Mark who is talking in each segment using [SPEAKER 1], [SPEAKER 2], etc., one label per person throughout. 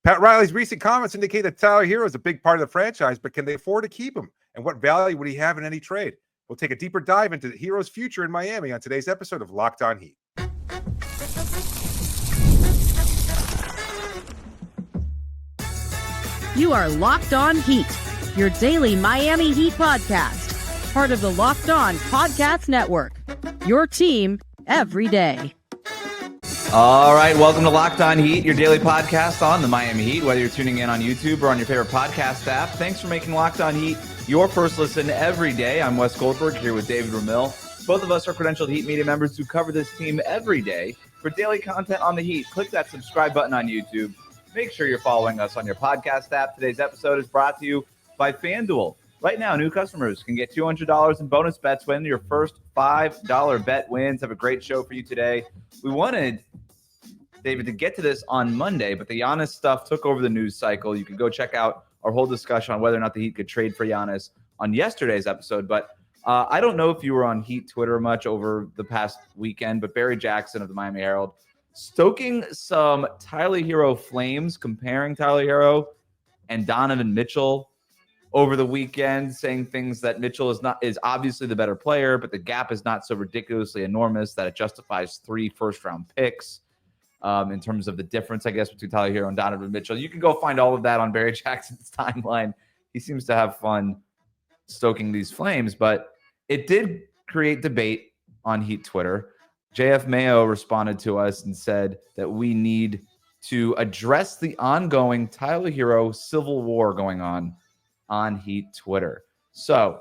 [SPEAKER 1] Pat Riley's recent comments indicate that Tyler Herro is a big part of the franchise, but can they afford to keep him? And what value would he have in any trade? We'll take a deeper dive into Herro's future in Miami on today's episode of Locked On Heat.
[SPEAKER 2] You are Locked On Heat, your daily Miami Heat podcast, part of the Locked On Podcast Network, your team every day.
[SPEAKER 3] All right, welcome to Locked On Heat, your daily podcast on the Miami Heat, whether you're tuning in on YouTube or on your favorite podcast app. Thanks for making Locked On Heat your first listen every day. I'm Wes Goldberg here with David Ramil. Both of us are credentialed Heat media members who cover this team every day. For daily content on the Heat, click that subscribe button on YouTube. Make sure you're following us on your podcast app. Today's episode is brought to you by FanDuel. Right now, new customers can get $200 in bonus bets when your first $5 bet wins. Have a great show for you today. We wanted, David, to get to this on Monday, but the Giannis stuff took over the news cycle. You can go check out our whole discussion on whether or not the Heat could trade for Giannis on yesterday's episode. But I don't know if you were on Heat Twitter much over the past weekend, but Barry Jackson of the Miami Herald stoking some Tyler Herro flames, comparing Tyler Herro and Donovan Mitchell over the weekend, saying things that Mitchell is obviously the better player, but the gap is not so ridiculously enormous that it justifies 3 first-round picks in terms of the difference, I guess, between Tyler Herro and Donovan Mitchell. You can go find all of that on Barry Jackson's timeline. He seems to have fun stoking these flames, but it did create debate on Heat Twitter. JF Mayo responded to us and said that we need to address the ongoing Tyler Herro civil war going on Heat Twitter. So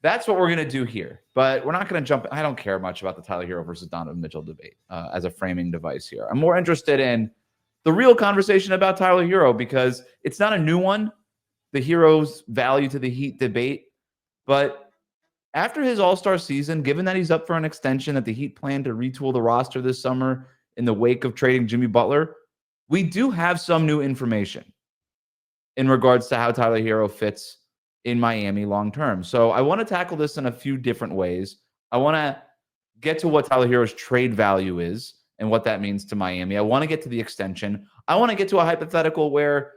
[SPEAKER 3] that's what we're going to do here. But we're not going to jump. I don't care much about the Tyler Herro versus Donovan Mitchell debate as a framing device here. I'm more interested in the real conversation about Tyler Herro because it's not a new one, the Herro's value to the Heat debate. But after his All-Star season, given that he's up for an extension, that the Heat plan to retool the roster this summer in the wake of trading Jimmy Butler, we do have some new information in regards to how Tyler Herro fits in Miami long-term. So I want to tackle this in a few different ways. I want to get to what Tyler Herro's trade value is and what that means to Miami. I want to get to the extension. I want to get to a hypothetical where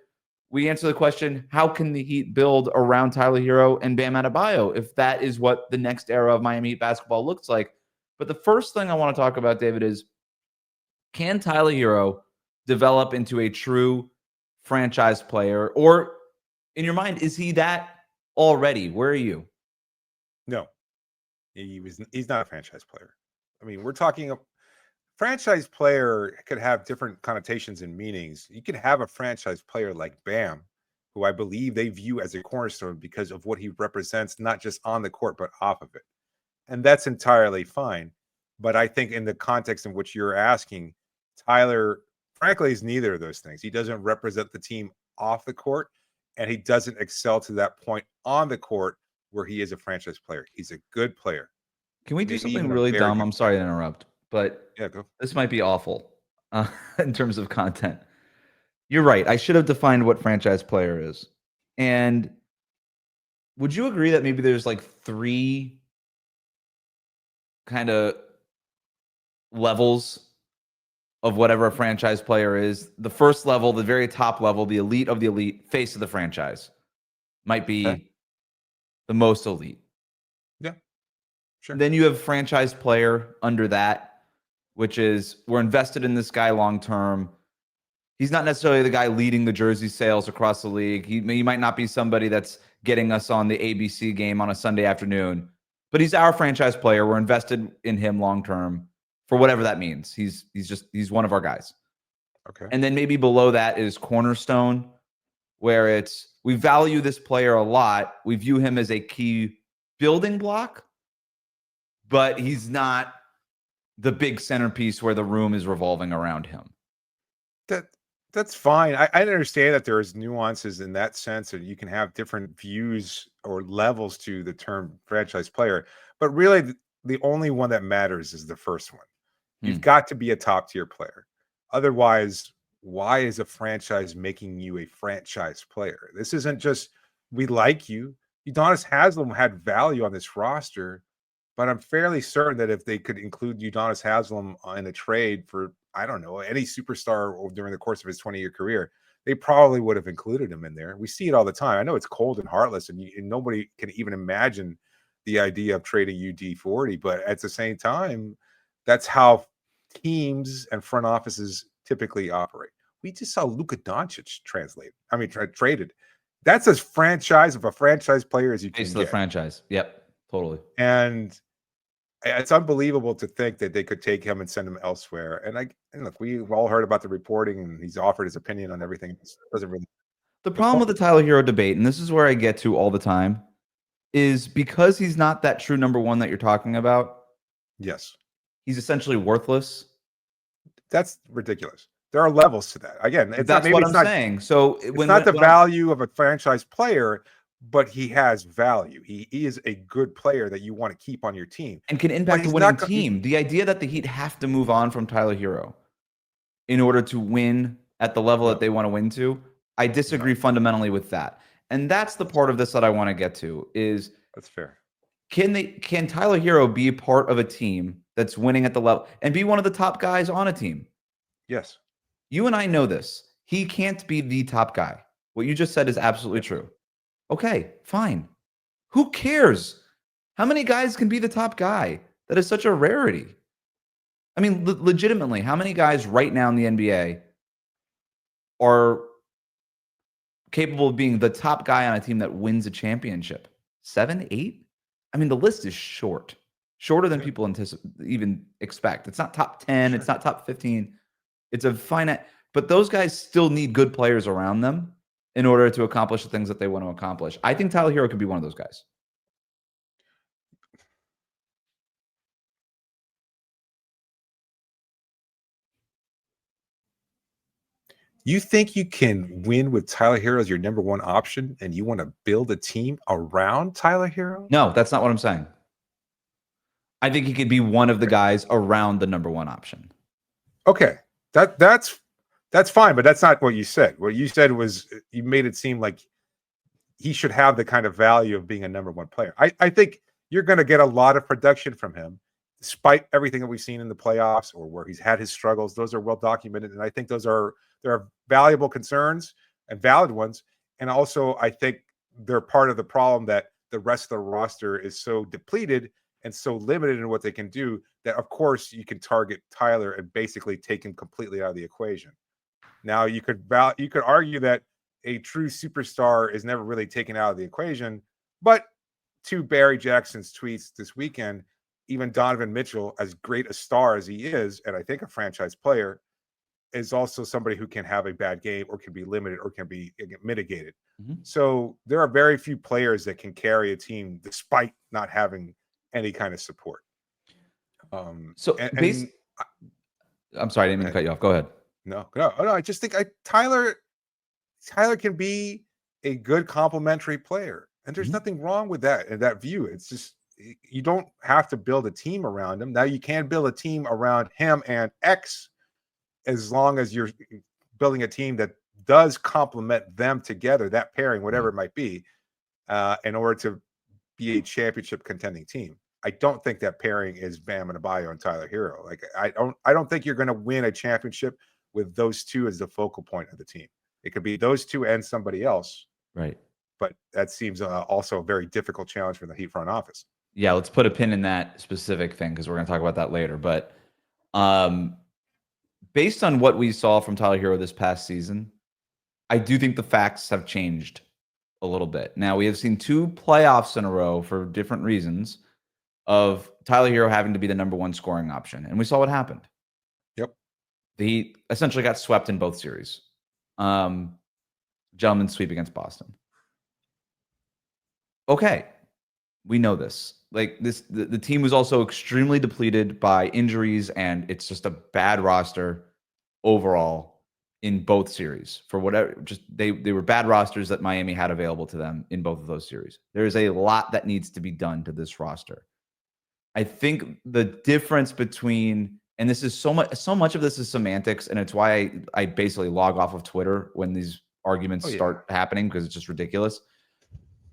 [SPEAKER 3] we answer the question, how can the Heat build around Tyler Herro and Bam Adebayo if that is what the next era of Miami Heat basketball looks like? But the first thing I want to talk about, David, is can Tyler Herro develop into a true franchise player? Or in your mind, is he that already? Where are you?
[SPEAKER 1] No, he's not a franchise player. I mean, we're talking a franchise player could have different connotations and meanings. You could have a franchise player like Bam, who I believe they view as a cornerstone because of what he represents, not just on the court, but off of it. And that's entirely fine. But I think in the context in which you're asking, Tyler, frankly, is neither of those things. He doesn't represent the team off the court, and he doesn't excel to that point on the court where he is a franchise player. He's a good player.
[SPEAKER 3] Can we do something really dumb? I'm sorry to interrupt, but
[SPEAKER 1] yeah, go.
[SPEAKER 3] This might be awful in terms of content. You're right. I should have defined what franchise player is. And would you agree that maybe there's like 3 kind of levels of whatever a franchise player is? The first level, the very top level, the elite of the elite, face of the franchise might be the most elite.
[SPEAKER 1] Yeah, sure.
[SPEAKER 3] And then you have franchise player under that, which is we're invested in this guy long term. He's not necessarily the guy leading the jersey sales across the league. He might not be somebody that's getting us on the ABC game on a Sunday afternoon, but he's our franchise player. We're invested in him long term for whatever that means. He's one of our guys.
[SPEAKER 1] Okay.
[SPEAKER 3] And then maybe below that is cornerstone, where it's we value this player a lot. We view him as a key building block, but he's not the big centerpiece where the room is revolving around him.
[SPEAKER 1] That's fine. I understand that there is nuances in that sense, and you can have different views or levels to the term franchise player. But really, the only one that matters is the first one. You've got to be a top tier player. Otherwise, why is a franchise making you a franchise player? This isn't just we like you. Udonis Haslem had value on this roster. But I'm fairly certain that if they could include Udonis Haslem in a trade for, I don't know, any superstar during the course of his 20-year career, they probably would have included him in there. We see it all the time. I know it's cold and heartless, and nobody can even imagine the idea of trading UD40, but at the same time, that's how teams and front offices typically operate. We just saw Luka Doncic traded. That's as franchise of a franchise player as you can
[SPEAKER 3] Face of
[SPEAKER 1] get.
[SPEAKER 3] the franchise. Yep, totally.
[SPEAKER 1] And it's unbelievable to think that they could take him and send him elsewhere. And look, we've all heard about the reporting, and he's offered his opinion on everything. It doesn't really.
[SPEAKER 3] The problem with the Tyler Herro debate, and this is where I get to all the time, is because he's not that true number one that you're talking about.
[SPEAKER 1] Yes,
[SPEAKER 3] he's essentially worthless.
[SPEAKER 1] That's ridiculous. There are levels to that. Again,
[SPEAKER 3] that's what I'm saying. So
[SPEAKER 1] it's not the value of a franchise player, but he has value. He is a good player that you want to keep on your team
[SPEAKER 3] and can impact a winning team. The idea that the Heat have to move on from Tyler Herro in order to win at the level that they want to win to, I disagree fundamentally with that. And that's the part of this that I want to get to is
[SPEAKER 1] that's fair.
[SPEAKER 3] Can Tyler Herro be a part of a team that's winning at the level and be one of the top guys on a team?
[SPEAKER 1] Yes.
[SPEAKER 3] You and I know this. He can't be the top guy. What you just said is absolutely true. Okay, fine. Who cares? How many guys can be the top guy? That is such a rarity. I mean, legitimately, how many guys right now in the NBA are capable of being the top guy on a team that wins a championship? 7, 8? I mean, the list is shorter than people even expect. It's not top 10. It's not top 15. It's a finite, but those guys still need good players around them in order to accomplish the things that they want to accomplish. I think Tyler Herro could be one of those guys.
[SPEAKER 1] You think you can win with Tyler Herro as your number one option, and you want to build a team around Tyler Herro?
[SPEAKER 3] No, that's not what I'm saying. I think he could be one of the guys around the number one option.
[SPEAKER 1] Okay, that's fine, but that's not what you said. What you said was you made it seem like he should have the kind of value of being a number one player. I think you're going to get a lot of production from him, despite everything that we've seen in the playoffs or where he's had his struggles. Those are well documented, and I think there are valuable concerns and valid ones. And also, I think they're part of the problem that the rest of the roster is so depleted and so limited in what they can do that, of course, you can target Tyler and basically take him completely out of the equation. Now, you could argue that a true superstar is never really taken out of the equation, but to Barry Jackson's tweets this weekend, even Donovan Mitchell, as great a star as he is, and I think a franchise player, is also somebody who can have a bad game or can be limited or can be mitigated. Mm-hmm. So there are very few players that can carry a team despite not having any kind of support.
[SPEAKER 3] I'm sorry, I didn't mean to cut you off. Go ahead.
[SPEAKER 1] No. I just think Tyler can be a good complementary player, and there's nothing wrong with that and that view. It's just you don't have to build a team around him. Now you can build a team around him and X, as long as you're building a team that does complement them together, that pairing, whatever it might be, in order to be a championship contending team. I don't think that pairing is Bam Adebayo and Tyler Herro. Like I don't think you're going to win a championship with those two as the focal point of the team. It could be those two and somebody else.
[SPEAKER 3] Right.
[SPEAKER 1] But that seems also a very difficult challenge for the Heat front office.
[SPEAKER 3] Yeah, let's put a pin in that specific thing because we're going to talk about that later. But based on what we saw from Tyler Herro this past season, I do think the facts have changed a little bit. Now, we have seen 2 playoffs in a row for different reasons of Tyler Herro having to be the number one scoring option. And we saw what happened.
[SPEAKER 1] Yep.
[SPEAKER 3] The Heat essentially got swept in both series. Gentleman's sweep against Boston. Okay. We know this. Like the team was also extremely depleted by injuries, and it's just a bad roster overall in both series. For whatever, just they were bad rosters that Miami had available to them in both of those series. There is a lot that needs to be done to this roster. I think the difference between, and this is so much of this is semantics, and it's why I basically log off of Twitter when these arguments start happening because it's just ridiculous.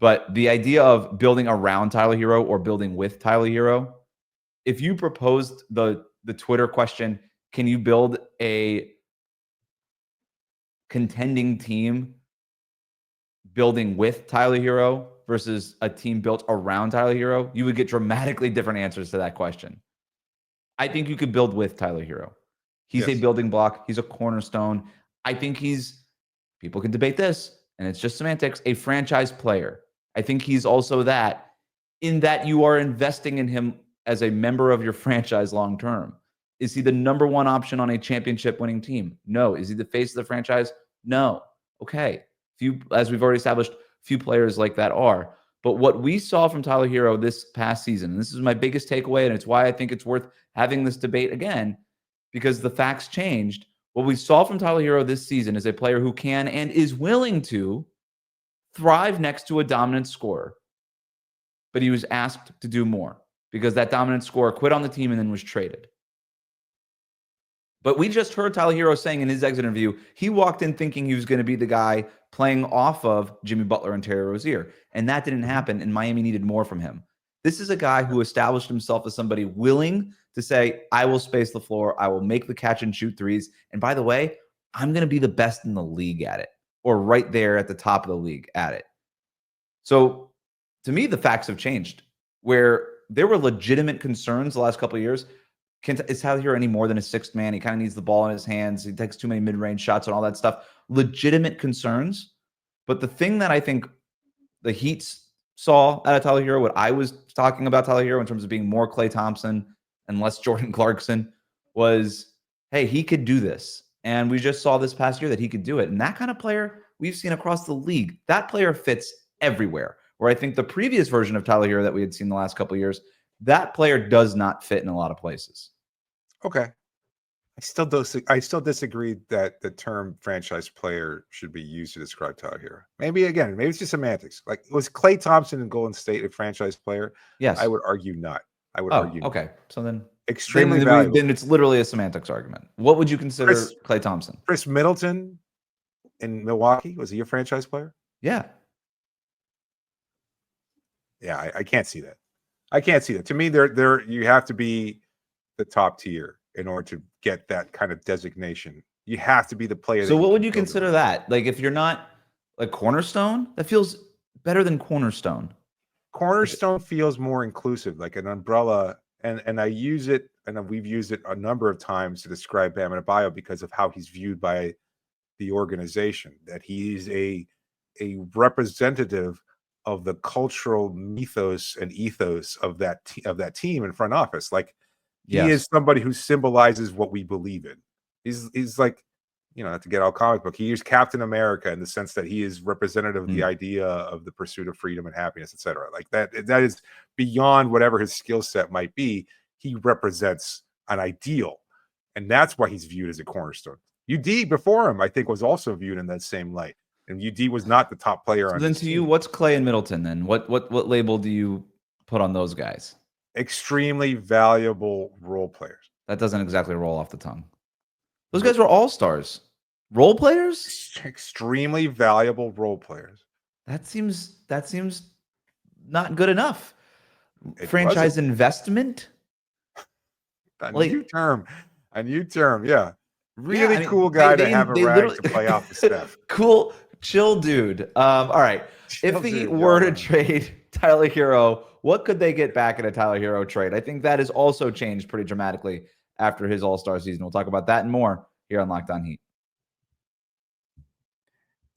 [SPEAKER 3] But the idea of building around Tyler Herro or building with Tyler Herro, if you proposed the Twitter question, can you build a contending team building with Tyler Herro versus a team built around Tyler Herro, you would get dramatically different answers to that question. I think you could build with Tyler Herro. He's a building block. He's a cornerstone. I think he's, people can debate this, and it's just semantics, a franchise player. I think he's also that, in that you are investing in him as a member of your franchise long term. Is he the number one option on a championship winning team? No. Is he the face of the franchise? No. Okay. As we've already established, few players like that are. But what we saw from Tyler Herro this past season, and this is my biggest takeaway, and it's why I think it's worth having this debate again, because the facts changed. What we saw from Tyler Herro this season is a player who can and is willing to thrive next to a dominant scorer. But he was asked to do more because that dominant scorer quit on the team and then was traded. But we just heard Tyler Herro saying in his exit interview, he walked in thinking he was going to be the guy playing off of Jimmy Butler and Terry Rozier. And that didn't happen, and Miami needed more from him. This is a guy who established himself as somebody willing to say, I will space the floor, I will make the catch and shoot threes. And by the way, I'm going to be the best in the league at it, or right there at the top of the league at it. So to me, the facts have changed, where there were legitimate concerns the last couple of years. Is Tyler Herro any more than a sixth man? He kind of needs the ball in his hands. He takes too many mid-range shots and all that stuff. Legitimate concerns. But the thing that I think the Heat saw out of Tyler Herro, what I was talking about Tyler Herro in terms of being more Klay Thompson and less Jordan Clarkson, was, hey, he could do this. And we just saw this past year that he could do it. And that kind of player we've seen across the league. That player fits everywhere. Where I think the previous version of Tyler Herro that we had seen the last couple of years, that player does not fit in a lot of places.
[SPEAKER 1] Okay. I still disagree that the term franchise player should be used to describe Tyler Herro. Maybe it's just semantics. Like, was Klay Thompson in Golden State a franchise player?
[SPEAKER 3] Yes.
[SPEAKER 1] I would argue not. I would argue
[SPEAKER 3] okay.
[SPEAKER 1] not.
[SPEAKER 3] So then
[SPEAKER 1] extremely valuable.
[SPEAKER 3] Then it's literally a semantics argument. What would you consider Klay Thompson?
[SPEAKER 1] Chris Middleton in Milwaukee, was he a franchise player?
[SPEAKER 3] Yeah.
[SPEAKER 1] Yeah, I can't see that. I can't see that. To me, there you have to be the top tier in order to get that kind of designation. You have to be the player.
[SPEAKER 3] So what would you consider that? Like, if you're not like cornerstone, that feels better than cornerstone.
[SPEAKER 1] Cornerstone feels more inclusive, like an umbrella. And I use it, and we've used it a number of times to describe Bam Adebayo because of how he's viewed by the organization, that he's a representative of the cultural mythos and ethos of that team in front office. Like, he is somebody who symbolizes what we believe in. He's like, not to get all comic book, he is Captain America in the sense that he is representative of the idea of the pursuit of freedom and happiness, etc. Like that is beyond whatever his skill set might be. He represents an ideal, and that's why he's viewed as a cornerstone. UD before him, I think, was also viewed in that same light. And UD was not the top player.
[SPEAKER 3] So then to you, what's Klay and Middleton then? What label do you put on those guys?
[SPEAKER 1] Extremely valuable role players.
[SPEAKER 3] That doesn't exactly roll off the tongue. Those guys were all-stars. Role players?
[SPEAKER 1] Extremely valuable role players.
[SPEAKER 3] That seems not good enough. Franchise investment?
[SPEAKER 1] A new term. Yeah. Really cool guy to have around to play off the step.
[SPEAKER 3] Cool. Chill dude. All right. If the Heat were to trade Tyler Herro, what could they get back in a Tyler Herro trade? I think that has also changed pretty dramatically after his All-Star season. We'll talk about that and more here on Locked On Heat.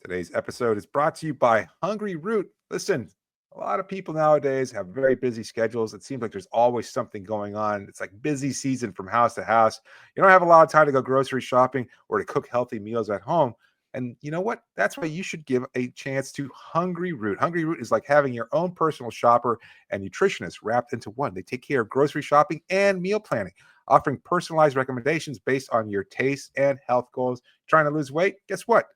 [SPEAKER 1] Today's episode is brought to you by Hungry Root. Listen, a lot of people nowadays have very busy schedules. It seems like there's always something going on. It's like busy season from house to house. You don't have a lot of time to go grocery shopping or to cook healthy meals at home. And you know what? That's why you should give a chance to Hungry Root. Hungry Root is like having your own personal shopper and nutritionist wrapped into one. They take care of grocery shopping and meal planning, offering personalized recommendations based on your taste and health goals. Trying to lose weight? Guess what?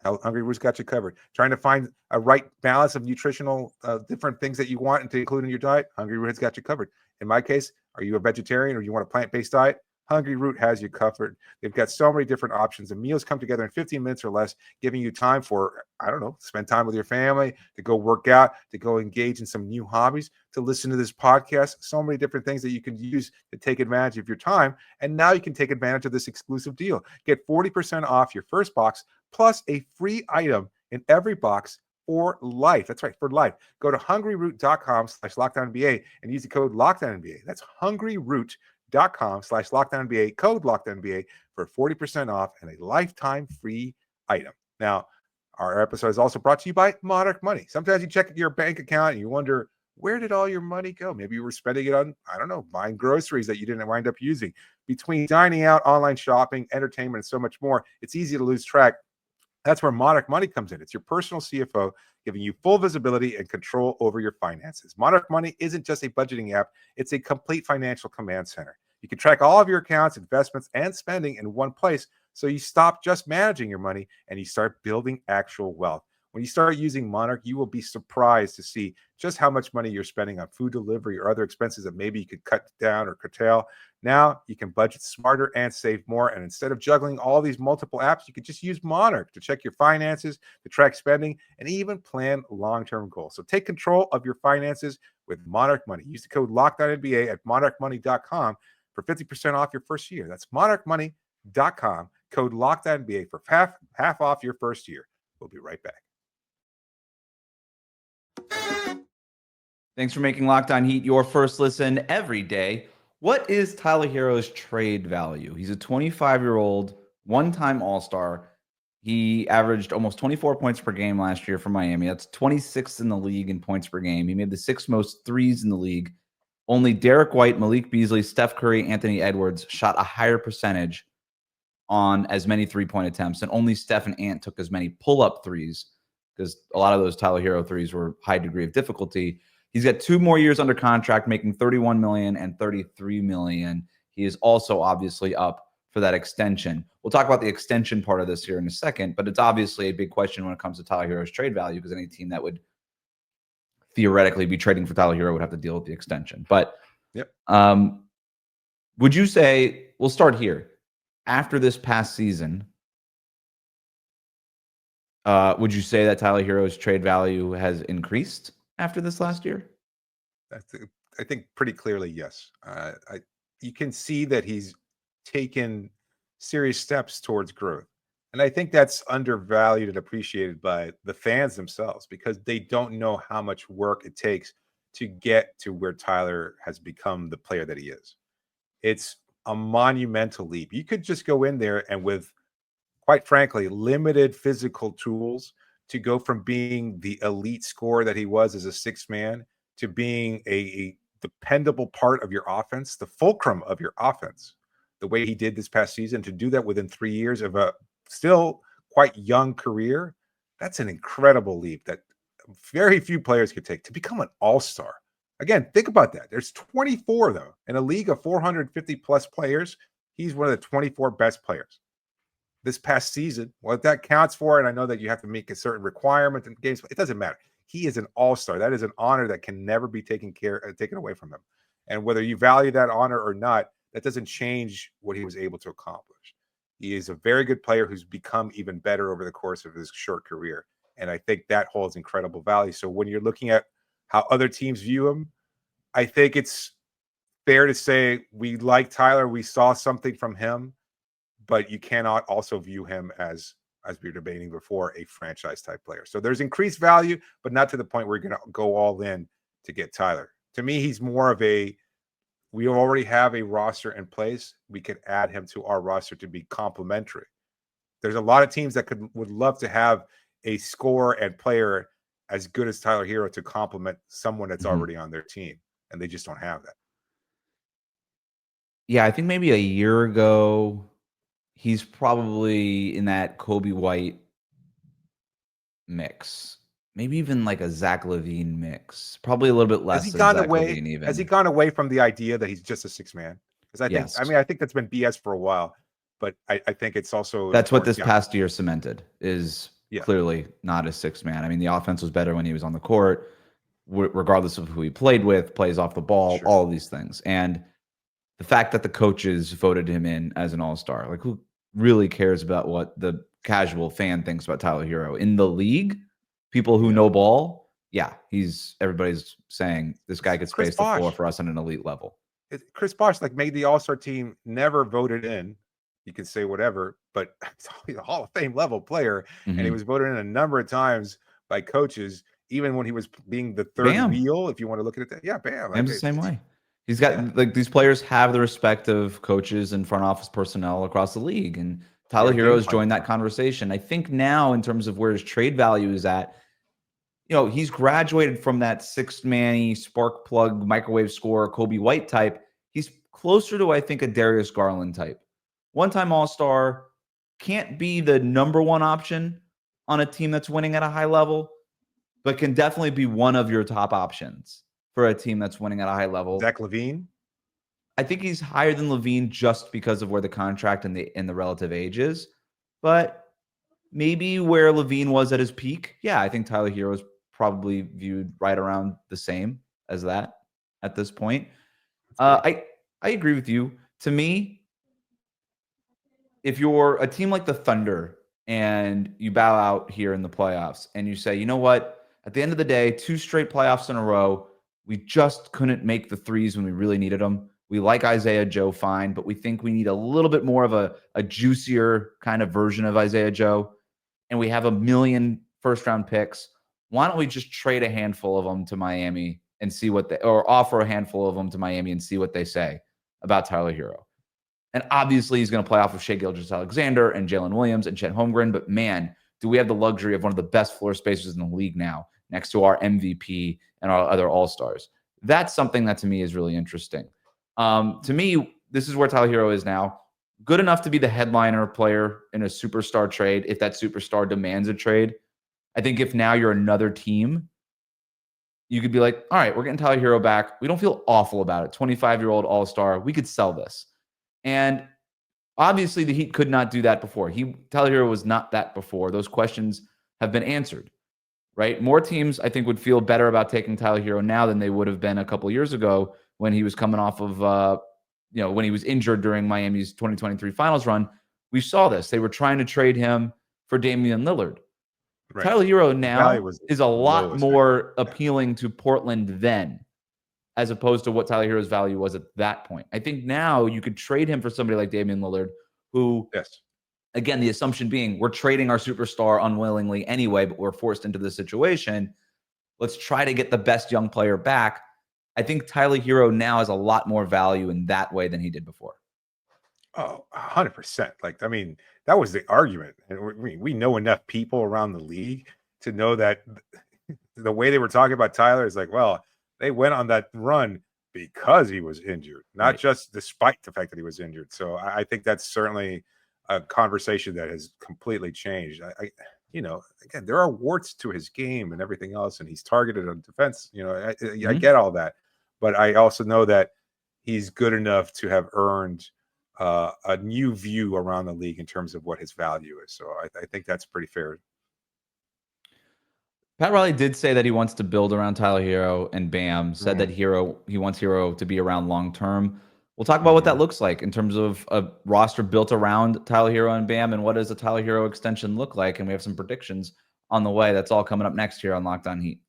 [SPEAKER 1] Hungry Root's got you covered. Trying to find a right balance of nutritional different things that you want to include in your diet? Hungry Root's got you covered. In my case, are you a vegetarian or you want a plant-based diet? Hungry Root has you covered. They've got so many different options. The meals come together in 15 minutes or less, giving you time for, I don't know, spend time with your family, to go work out, to go engage in some new hobbies, to listen to this podcast. So many different things that you can use to take advantage of your time. And now you can take advantage of this exclusive deal. Get 40% off your first box plus a free item in every box for life. That's right, for life. Go to hungryroot.com/LockedOnNBA and use the code LockedOnNBA. That's hungryroot.com/LockedOnNBA, code LockedOnNBA for 40% off and a lifetime free item. Now, our episode is also brought to you by Monarch Money. Sometimes you check your bank account and you wonder, where did all your money go? Maybe you were spending it on, I don't know, buying groceries that you didn't wind up using. Between dining out, online shopping, entertainment, and so much more, it's easy to lose track. That's where Monarch Money comes in. It's your personal CFO giving you full visibility and control over your finances. Monarch Money isn't just a budgeting app, it's a complete financial command center. You can track all of your accounts, investments, and spending in one place, so you stop just managing your money and you start building actual wealth. When you start using Monarch, you will be surprised to see just how much money you're spending on food delivery or other expenses that maybe you could cut down or curtail. Now you can budget smarter and save more. And instead of juggling all these multiple apps, you could just use Monarch to check your finances, to track spending, and even plan long-term goals. So take control of your finances with Monarch Money. Use the code LockedOnNBA at monarchmoney.com for 50% off your first year. That's monarchmoney.com, code LockedOnNBA for half off your first year. We'll be right back.
[SPEAKER 3] Thanks for making Locked On Heat your first listen every day. What is Tyler Herro's trade value? He's a 25-year-old, one-time All-Star. He averaged almost 24 points per game last year for Miami. That's 26th in the league in points per game. He made the 6th most threes in the league. Only Derek White, Malik Beasley, Steph Curry, Anthony Edwards shot a higher percentage on as many three-point attempts, and only Steph and Ant took as many pull-up threes, because a lot of those Tyler Herro threes were high degree of difficulty. He's got 2 more years under contract, making $31 million and $33 million. He is also obviously up for that extension. We'll talk about the extension part of this here in a second, but it's obviously a big question when it comes to Tyler Herro's trade value, because any team that would theoretically be trading for Tyler Herro would have to deal with the extension. But would you say, we'll start here, after this past season, would you say that Tyler Herro's trade value has increased after this last year?
[SPEAKER 1] I think pretty clearly, yes. You can see that he's taken serious steps towards growth. And I think that's undervalued and appreciated by the fans themselves, because they don't know how much work it takes to get to where Tyler has become the player that he is. It's a monumental leap. You could just go in there and, with, quite frankly, limited physical tools, to go from being the elite scorer that he was as a sixth man to being a dependable part of your offense, the fulcrum of your offense, the way he did this past season. To do that within 3 years of a still quite young career, that's an incredible leap that very few players could take. To become an all-star. Again, think about that. There's 24, though. In a league of 450-plus players, he's one of the 24 best players. This past season, what that counts for, and I know that you have to make a certain requirement in games, it doesn't matter. He is an all-star. That is an honor that can never be taken away from him. And whether you value that honor or not, that doesn't change what he was able to accomplish. He is a very good player who's become even better over the course of his short career. And I think that holds incredible value. So when you're looking at how other teams view him, I think it's fair to say we like Tyler. We saw something from him, but you cannot also view him as we were debating before, a franchise type player. So there's increased value, but not to the point where you're going to go all in to get Tyler. To me, he's more of we already have a roster in place. We could add him to our roster to be complementary. There's a lot of teams that would love to have a scorer and player as good as Tyler Herro to complement someone that's already on their team, and they just don't have that.
[SPEAKER 3] Yeah, I think maybe a year ago, he's probably in that Kobe White mix. Maybe even like a Zach LaVine mix. Probably a little bit less than Zach LaVine even.
[SPEAKER 1] Has he gone away from the idea that he's just a six man? Because I think that's been BS for a while, but I think it's also...
[SPEAKER 3] That's what this past year cemented, is clearly not a six man. I mean, the offense was better when he was on the court, regardless of who he played with, plays off the ball, all of these things. And the fact that the coaches voted him in as an all-star. Like, who really cares about what the casual fan thinks about Tyler Herro? In the league, people who know ball, yeah, everybody's saying this guy could
[SPEAKER 1] Chris
[SPEAKER 3] space the floor
[SPEAKER 1] Bosh.
[SPEAKER 3] for us on an elite level.
[SPEAKER 1] Chris Bosh like made the All-Star team, never voted in. You can say whatever, but he's a Hall of Fame level player, and he was voted in a number of times by coaches, even when he was being the third wheel, if you want to look at it that. Yeah, Bam.
[SPEAKER 3] Bam's the same way. He's got like these players have the respect of coaches and front office personnel across the league, and Tyler Herro has joined that conversation. I think now, in terms of where his trade value is at, he's graduated from that six-man spark plug microwave scorer Kobe White type. He's closer to, I think, a Darius Garland type. One-time All-Star, can't be the number one option on a team that's winning at a high level, but can definitely be one of your top options for a team that's winning at a high level.
[SPEAKER 1] Zach LaVine?
[SPEAKER 3] I think he's higher than LaVine just because of where the contract and the relative age is. But maybe where LaVine was at his peak, yeah, I think Tyler Herro is probably viewed right around the same as that at this point. I agree with you. To me, if you're a team like the Thunder and you bow out here in the playoffs and you say, you know what, at the end of the day, 2 straight playoffs in a row, we just couldn't make the threes when we really needed them. We like Isaiah Joe fine, but we think we need a little bit more of a juicier kind of version of Isaiah Joe. And we have 1 million first-round picks. Why don't we just trade a handful of them to Miami and see or offer a handful of them to Miami and see what they say about Tyler Herro? And obviously, he's going to play off of Shai Gilgeous-Alexander and Jalen Williams and Chet Holmgren. But man, do we have the luxury of one of the best floor spacers in the league now, next to our MVP and our other all-stars. That's something that to me is really interesting. To me, this is where Tyler Herro is now. Good enough to be the headliner player in a superstar trade if that superstar demands a trade. I think if now you're another team, you could be like, all right, we're getting Tyler Herro back. We don't feel awful about it. 25-year-old all-star. We could sell this. And obviously, the Heat could not do that before. Tyler Herro was not that before. Those questions have been answered, right? More teams, I think, would feel better about taking Tyler Herro now than they would have been a couple of years ago when he was coming off of, when he was injured during Miami's 2023 finals run. We saw this. They were trying to trade him for Damian Lillard. Right. Tyler Herro now is a lot more appealing to Portland then, as opposed to what Tyler Herro's value was at that point. I think now you could trade him for somebody like Damian Lillard, who, again, the assumption being we're trading our superstar unwillingly anyway, but we're forced into this situation. Let's try to get the best young player back. I think Tyler Herro now has a lot more value in that way than he did before.
[SPEAKER 1] Oh, 100%. That was the argument. And we know enough people around the league to know that the way they were talking about Tyler is like, well, they went on that run because he was injured, not just despite the fact that he was injured. So I think that's certainly a conversation that has completely changed. Again, there are warts to his game and everything else, and he's targeted on defense. I get all that, but I also know that he's good enough to have earned a new view around the league in terms of what his value is. So I think that's pretty fair.
[SPEAKER 3] Pat Riley did say that he wants to build around Tyler Herro, and Bam said that he wants Herro to be around long term. We'll talk about what that looks like in terms of a roster built around Tyler Herro and Bam, and what does a Tyler Herro extension look like? And we have some predictions on the way. That's all coming up next here on Locked On Heat.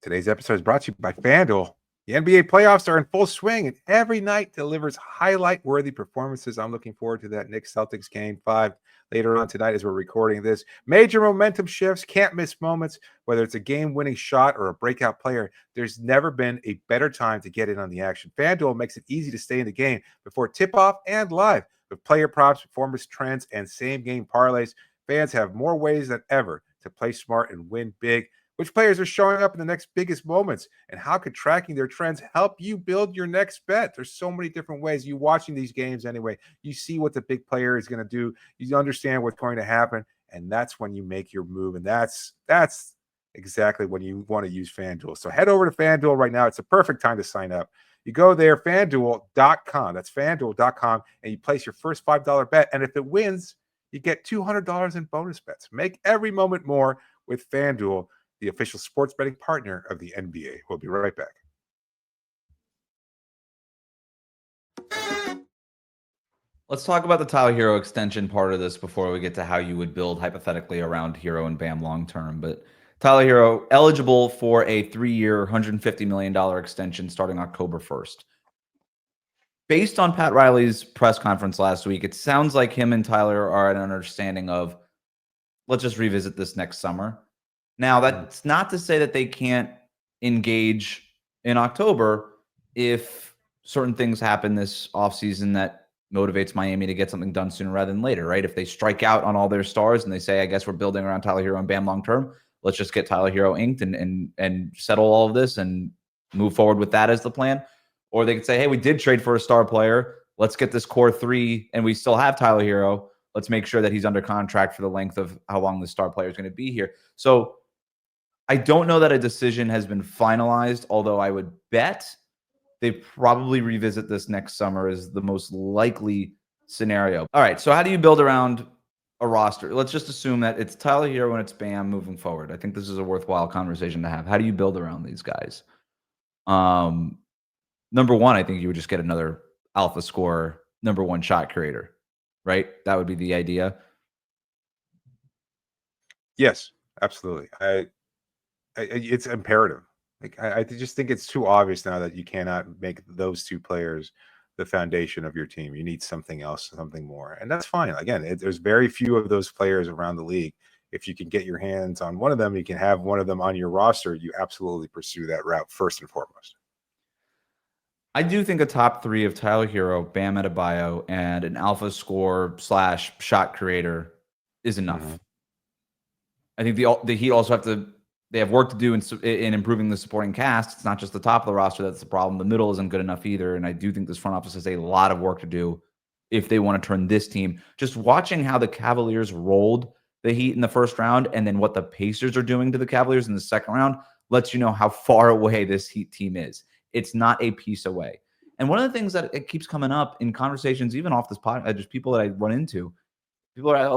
[SPEAKER 1] Today's episode is brought to you by FanDuel. The NBA playoffs are in full swing, and every night delivers highlight-worthy performances. I'm looking forward to that Knicks-Celtics Game 5 later on tonight as we're recording this. Major momentum shifts, can't miss moments, whether it's a game-winning shot or a breakout player. There's never been a better time to get in on the action. FanDuel makes it easy to stay in the game before tip-off and live. With player props, performance trends, and same-game parlays, fans have more ways than ever to play smart and win big. Which players are showing up in the next biggest moments, and how could tracking their trends help you build your next bet? There's so many different ways. You watching these games anyway, you see what the big player is going to do. You understand what's going to happen, and that's when you make your move. And that's exactly when you want to use FanDuel. So head over to FanDuel right now. It's the perfect time to sign up. You go there, FanDuel.com. That's FanDuel.com, and you place your first $5 bet. And if it wins, you get $200 in bonus bets. Make every moment more with FanDuel, the official sports betting partner of the NBA. We'll be right back.
[SPEAKER 3] Let's talk about the Tyler Herro extension part of this before we get to how you would build hypothetically around Herro and Bam long term. But Tyler Herro eligible for a 3-year, $150 million extension starting October 1st. Based on Pat Riley's press conference last week, it sounds like him and Tyler are at an understanding of let's just revisit this next summer. Now, that's not to say that they can't engage in October if certain things happen this offseason that motivates Miami to get something done sooner rather than later, right? If they strike out on all their stars and they say, I guess we're building around Tyler Herro and Bam long term, let's just get Tyler Herro inked and settle all of this and move forward with that as the plan. Or they could say, hey, we did trade for a star player. Let's get this core 3 and we still have Tyler Herro. Let's make sure that he's under contract for the length of how long the star player is going to be here. So I don't know that a decision has been finalized, although I would bet they probably revisit this next summer as the most likely scenario. All right, so how do you build around a roster? Let's just assume that it's Tyler Herro and it's Bam moving forward. I think this is a worthwhile conversation to have. How do you build around these guys? Number one, I think you would just get another alpha scorer, number 1 shot creator, right? That would be the idea.
[SPEAKER 1] Yes, absolutely. It's imperative. Like I just think it's too obvious now that you cannot make those 2 players the foundation of your team. You need something else, something more, and that's fine. Again, there's very few of those players around the league. If you can get your hands on one of them, you can have one of them on your roster. You absolutely pursue that route first and foremost.
[SPEAKER 3] I do think a top 3 of Tyler Herro, Bam Adebayo, and an alpha scorer / shot creator is enough.
[SPEAKER 1] Mm-hmm.
[SPEAKER 3] I think the Heat also they have work to do in improving the supporting cast. It's not just the top of the roster that's the problem. The middle isn't good enough either. And I do think this front office has a lot of work to do if they want to turn this team. Just watching how the Cavaliers rolled the Heat in the first round and then what the Pacers are doing to the Cavaliers in the second round lets you know how far away this Heat team is. It's not a piece away. And one of the things that it keeps coming up in conversations, even off this podcast, just people that I run into, people are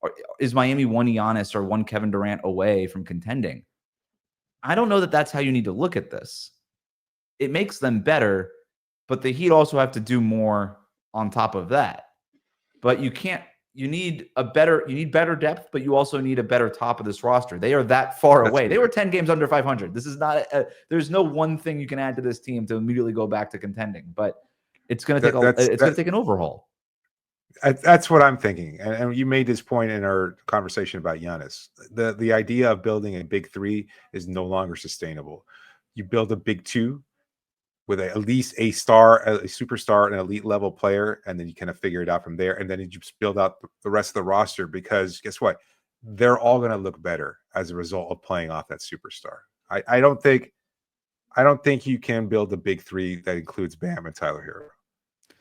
[SPEAKER 3] like, is Miami 1 Giannis or 1 Kevin Durant away from contending? I don't know that that's how you need to look at this. It makes them better, but the Heat also have to do more on top of that. But you need better depth, but you also need a better top of this roster. They are that far away. They were 10 games under 500. This is not there's no one thing you can add to this team to immediately go back to contending, but it's going to take an overhaul.
[SPEAKER 1] That's what I'm thinking. And you made this point in our conversation about Giannis. The idea of building a big 3 is no longer sustainable. You build a big 2 with at least a star, a superstar, an elite level player, and then you kind of figure it out from there. And then you just build out the rest of the roster, because guess what? They're all going to look better as a result of playing off that superstar. I don't think you can build a big 3 that includes Bam and Tyler Herro.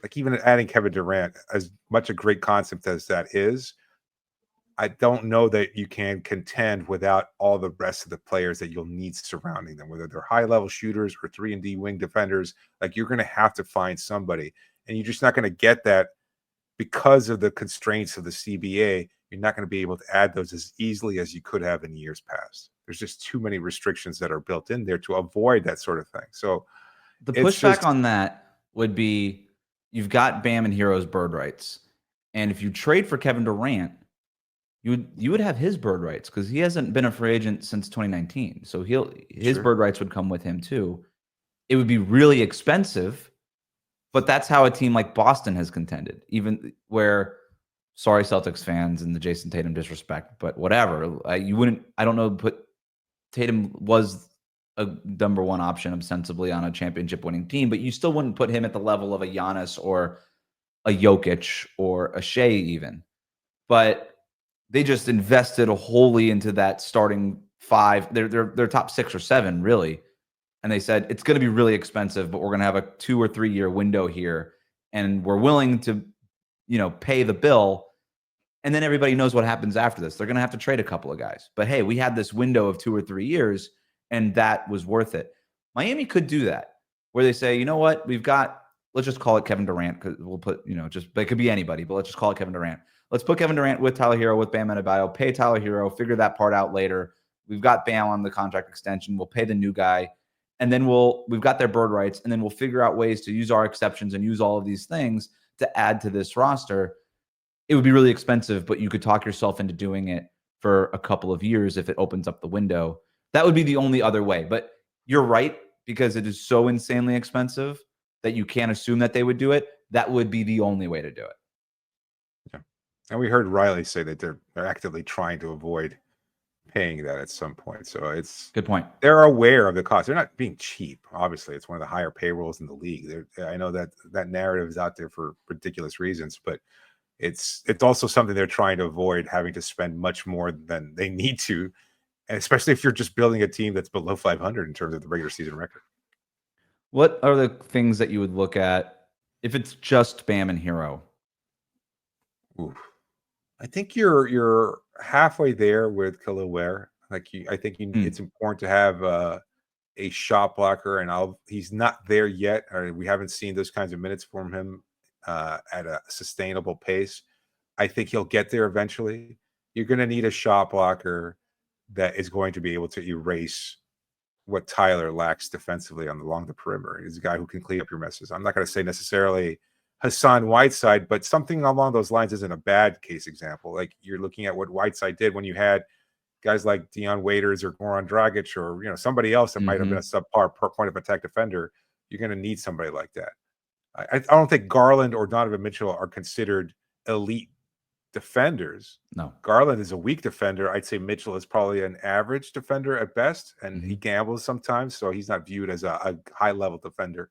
[SPEAKER 1] Like even adding Kevin Durant, as much a great concept as that is, I don't know that you can contend without all the rest of the players that you'll need surrounding them, whether they're high-level shooters or 3-and-D wing defenders. Like you're going to have to find somebody, and you're just not going to get that because of the constraints of the CBA. You're not going to be able to add those as easily as you could have in years past. There's just too many restrictions that are built in there to avoid that sort of thing. So
[SPEAKER 3] the pushback on that would be you've got Bam and Herro's bird rights. And if you trade for Kevin Durant, you would have his bird rights because he hasn't been a free agent since 2019. So his bird rights would come with him too. It would be really expensive, but that's how a team like Boston has contended, even where, sorry, Celtics fans and the Jason Tatum disrespect, but whatever. I don't know, but Tatum was a number 1 option ostensibly on a championship winning team, but you still wouldn't put him at the level of a Giannis or a Jokic or a Shea even. But they just invested wholly into that starting 5. They're top 6 or 7 really. And they said, it's going to be really expensive, but we're going to have a 2 or 3 year window here. And we're willing to, pay the bill. And then everybody knows what happens after this. They're going to have to trade a couple of guys. But hey, we had this window of 2 or 3 years, and that was worth it. Miami could do that, where they say, you know what, let's just call it Kevin Durant, because we'll put, but it could be anybody, but let's just call it Kevin Durant. Let's put Kevin Durant with Tyler Herro, with Bam Adebayo, pay Tyler Herro, figure that part out later. We've got Bam on the contract extension. We'll pay the new guy. And then we've got their bird rights, and then we'll figure out ways to use our exceptions and use all of these things to add to this roster, it would be really expensive, but you could talk yourself into doing it for a couple of years if it opens up the window. That would be the only other way. But you're right, because it is so insanely expensive that you can't assume that they would do it. That would be the only way to do it.
[SPEAKER 1] Yeah. And we heard Riley say that they're actively trying to avoid paying that at some point. So it's
[SPEAKER 3] good point.
[SPEAKER 1] They're aware of the cost. They're not being cheap. Obviously, it's one of the higher payrolls in the league. I know that narrative is out there for ridiculous reasons, but it's also something they're trying to avoid having to spend much more than they need to, and especially if you're just building a team that's below 500 in terms of the regular season record.
[SPEAKER 3] What are the things that you would look at if it's just Bam and Herro?
[SPEAKER 1] Ooh. I think you're halfway there with Khalil Ware. It's important to have a shot blocker, and he's not there yet. We haven't seen those kinds of minutes from him at a sustainable pace. I think he'll get there eventually. You're going to need a shot blocker that is going to be able to erase what Tyler lacks defensively along the perimeter. He's a guy who can clean up your messes. I'm not going to say necessarily Hassan Whiteside, but something along those lines isn't a bad case example. Like, you're looking at what Whiteside did when you had guys like Dion Waiters or Goran Dragic or somebody else that might have been a subpar point of attack defender. You're going to need somebody like that. I don't think Garland or Donovan Mitchell are considered elite defenders.
[SPEAKER 3] No.
[SPEAKER 1] Garland is a weak defender. I'd say Mitchell is probably an average defender at best, and he gambles sometimes, so he's not viewed as a high-level defender.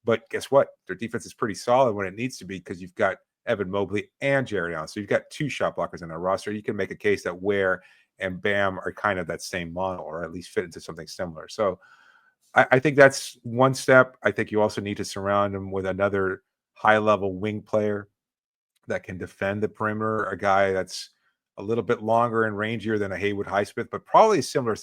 [SPEAKER 1] But guess what? Their defense is pretty solid when it needs to be, because you've got Evan Mobley and Jared Allen. So you've got two shot blockers in their roster. You can make a case that Ware and Bam are kind of that same model, or at least fit into something similar. So I think that's one step. I think you also need to surround him with another high-level wing player that can defend the perimeter, a guy that's a little bit longer and rangier than a Haywood Highsmith, but probably a similar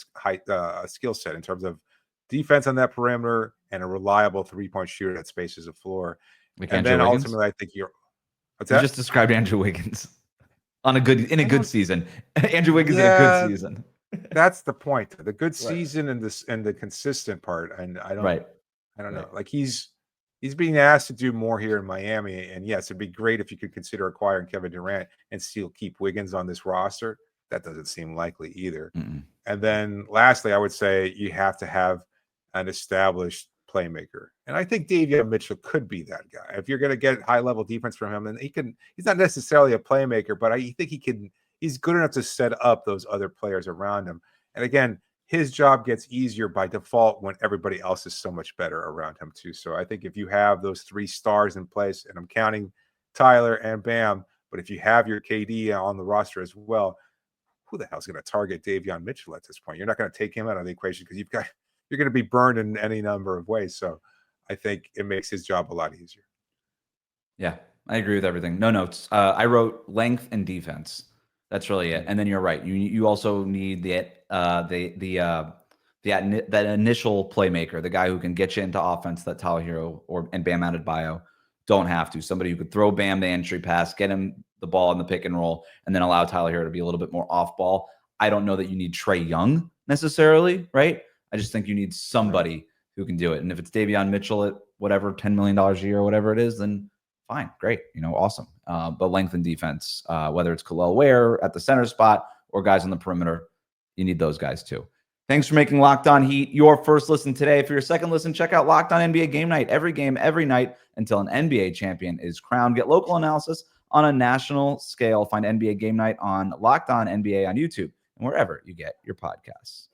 [SPEAKER 1] skill set in terms of defense on that perimeter and a reliable three-point shooter that spaces the floor.
[SPEAKER 3] Like
[SPEAKER 1] and
[SPEAKER 3] Andrew
[SPEAKER 1] then
[SPEAKER 3] Wiggins?
[SPEAKER 1] ultimately, I think you
[SPEAKER 3] just described Andrew Wiggins in a good season. Andrew Wiggins in a good season.
[SPEAKER 1] That's the point. The good season and the consistent part. And I don't know. Like, he's being asked to do more here in Miami. And yes, it'd be great if you could consider acquiring Kevin Durant and still keep Wiggins on this roster. That doesn't seem likely either. And then lastly, I would say you have to have an established playmaker. And I think Davion Mitchell could be that guy. If you're going to get high-level defense from him, and he's not necessarily a playmaker, but I think he's good enough to set up those other players around him. And again, his job gets easier by default when everybody else is so much better around him too. So I think if you have those three stars in place, and I'm counting Tyler and Bam, but if you have your KD on the roster as well, who the hell's going to target Davion Mitchell at this point? You're not going to take him out of the equation, because you're going to be burned in any number of ways. So I think it makes his job a lot easier.
[SPEAKER 3] Yeah, I agree with everything. No notes. I wrote length and defense. That's really it. And then you're right. You also need that initial playmaker, the guy who can get you into offense that Tyler Herro and Bam Adebayo don't have to. Somebody who could throw Bam the entry pass, get him the ball in the pick and roll, and then allow Tyler Herro to be a little bit more off ball. I don't know that you need Trae Young necessarily, right? I just think you need somebody who can do it. And if it's Davion Mitchell at whatever, $10 million a year or whatever it is, then fine, great, awesome. But length and defense, whether it's Khalil Ware at the center spot or guys on the perimeter, you need those guys too. Thanks for making Locked On Heat your first listen today. For your second listen, check out Locked On NBA Game Night. Every game, every night until an NBA champion is crowned. Get local analysis on a national scale. Find NBA Game Night on Locked On NBA on YouTube and wherever you get your podcasts.